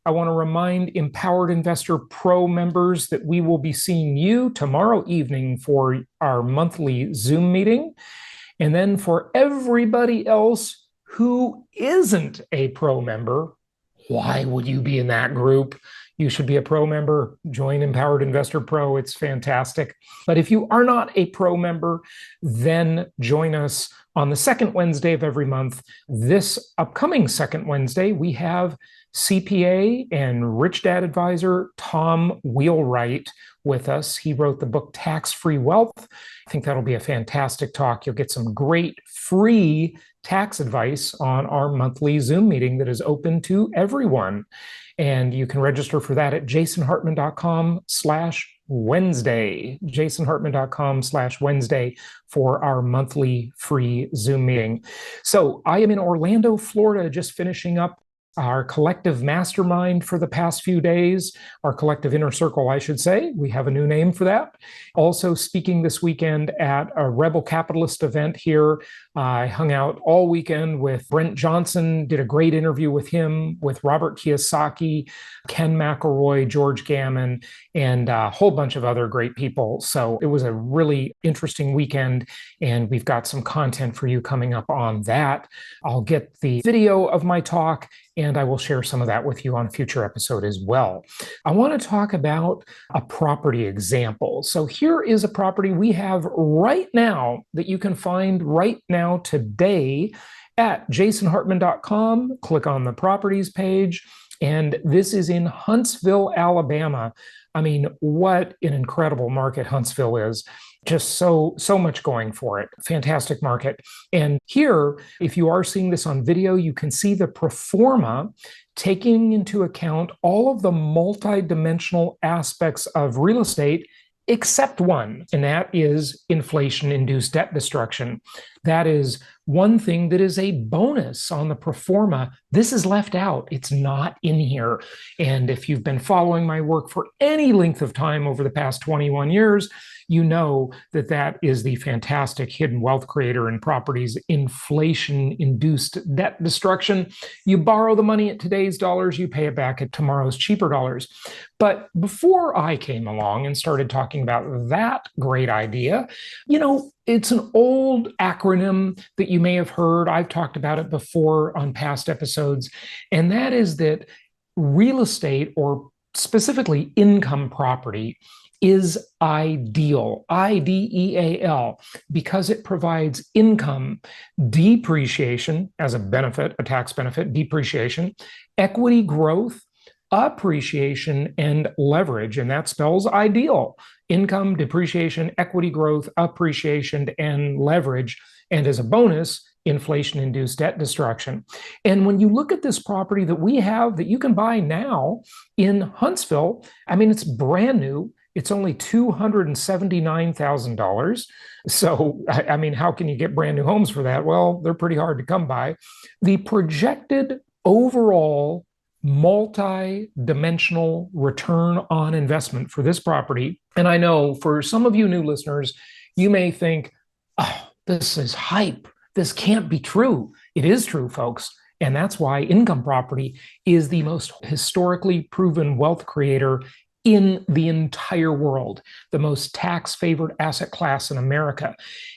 I want to remind Empowered Investor Pro members that we will be seeing you tomorrow evening for our monthly Zoom meeting. And then for everybody else who isn't a pro member, why would you be in that group? You should be a pro member. Join Empowered Investor Pro. It's fantastic. But if you are not a pro member, then join us on the second Wednesday of every month. This upcoming second Wednesday, we have CPA and Rich Dad advisor Tom Wheelwright with us. He wrote the book Tax-Free Wealth. I think that'll be a fantastic talk. You'll get some great free tax advice on our monthly Zoom meeting that is open to everyone. And you can register for that at jasonhartman.com/Wednesday, jasonhartman.com/Wednesday for our monthly free Zoom meeting. So I am in Orlando, Florida, just finishing up our collective mastermind for the past few days, our collective inner circle, I should say. We have a new name for that. Also speaking this weekend at a Rebel Capitalist event here. I hung out all weekend with Brent Johnson, did a great interview with him, with Robert Kiyosaki, Ken McElroy, George Gammon, and a whole bunch of other great people. So it was a really interesting weekend, and we've got some content for you coming up on that. I'll get the video of my talk, and I will share some of that with you on a future episode as well. I want to talk about a property example. So here is a property we have right now that you can find right now today at jasonhartman.com. Click on the properties page. And this is in Huntsville, Alabama. I mean, what an incredible market Huntsville is. Just so much going for it. Fantastic market. And here, if you are seeing this on video, you can see the pro forma taking into account all of the multidimensional aspects of real estate, except one, and that is inflation-induced debt destruction. That is one thing that is a bonus on the pro forma. This is left out. It's not in here. And if you've been following my work for any length of time over the past 21 years, you know that that is the fantastic hidden wealth creator in properties, inflation-induced debt destruction. You borrow the money at today's dollars, you pay it back at tomorrow's cheaper dollars. But before I came along and started talking about that great idea, it's an old acronym that you may have heard. I've talked about it before on past episodes, and that is that real estate, or specifically income property, is ideal, IDEAL, because it provides income, depreciation as a benefit, a tax benefit, depreciation, equity growth, appreciation, and leverage. And that spells ideal: income, depreciation, equity growth, appreciation, and leverage. And as a bonus, inflation-induced debt destruction. And when you look at this property that we have that you can buy now in Huntsville, I mean, it's brand new. It's only $279,000. So, I mean, how can you get brand new homes for that? Well, they're pretty hard to come by. The projected overall multi-dimensional return on investment for this property, and I know for some of you new listeners, you may think, oh, this is hype. This can't be true. It is true, folks. And that's why income property is the most historically proven wealth creator in the entire world, the most tax-favored asset class in America.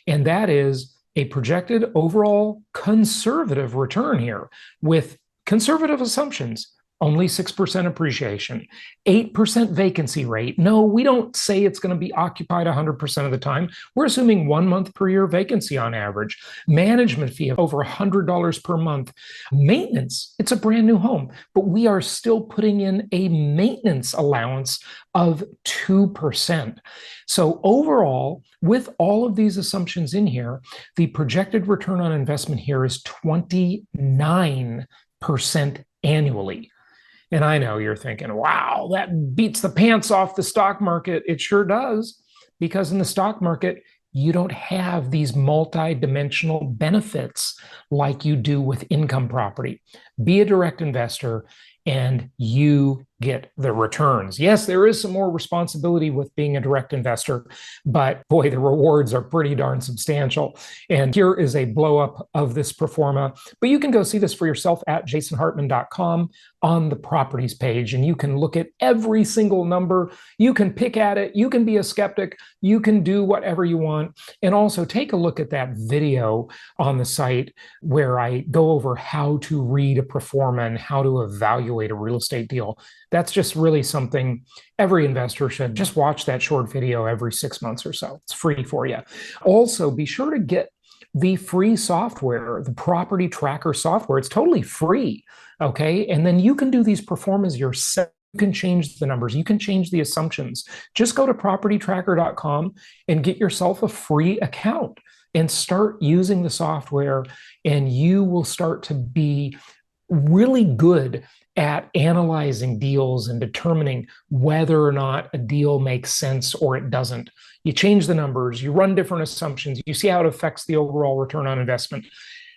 And that is a projected overall conservative return here with conservative assumptions. Only 6% appreciation, 8% vacancy rate. No, we don't say it's going to be occupied 100% of the time. We're assuming 1 month per year vacancy on average. Management fee of over $100 per month. Maintenance, it's a brand new home, but we are still putting in a maintenance allowance of 2%. So overall, with all of these assumptions in here, the projected return on investment here is 29% annually. And I know you're thinking, wow, that beats the pants off the stock market. It sure does, because in the stock market, you don't have these multi-dimensional benefits like you do with income property. Be a direct investor and you get the returns. Yes, there is some more responsibility with being a direct investor, but boy, the rewards are pretty darn substantial. And here is a blow up of this pro forma, but you can go see this for yourself at jasonhartman.com on the properties page, and you can look at every single number. You can pick at it. You can be a skeptic. You can do whatever you want. And also take a look at that video on the site where I go over how to read a pro forma and how to evaluate a real estate deal. That's just really something every investor should just watch that short video every 6 months or so. It's free for you. Also, be sure to get the free software, the property tracker software. It's totally free. Okay. And then you can do these pro formas yourself. You can change the numbers. You can change the assumptions. Just go to propertytracker.com and get yourself a free account and start using the software, and you will start to be really good at analyzing deals and determining whether or not a deal makes sense or it doesn't. You change the numbers, you run different assumptions, you see how it affects the overall return on investment.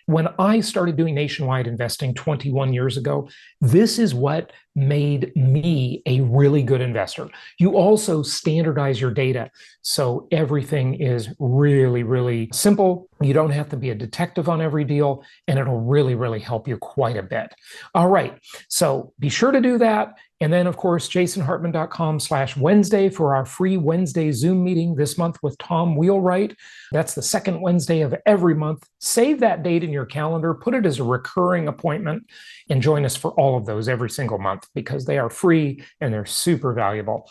When I started doing nationwide investing 21 years ago, this is what made me a really good investor. You also standardize your data, so everything is really, really simple. You don't have to be a detective on every deal, and it'll really, really help you quite a bit. All right, so be sure to do that. And then, of course, jasonhartman.com/Wednesday for our free Wednesday Zoom meeting this month with Tom Wheelwright. That's the second Wednesday of every month. Save that date in your calendar, put it as a recurring appointment, and join us for all of those every single month because they are free and they're super valuable.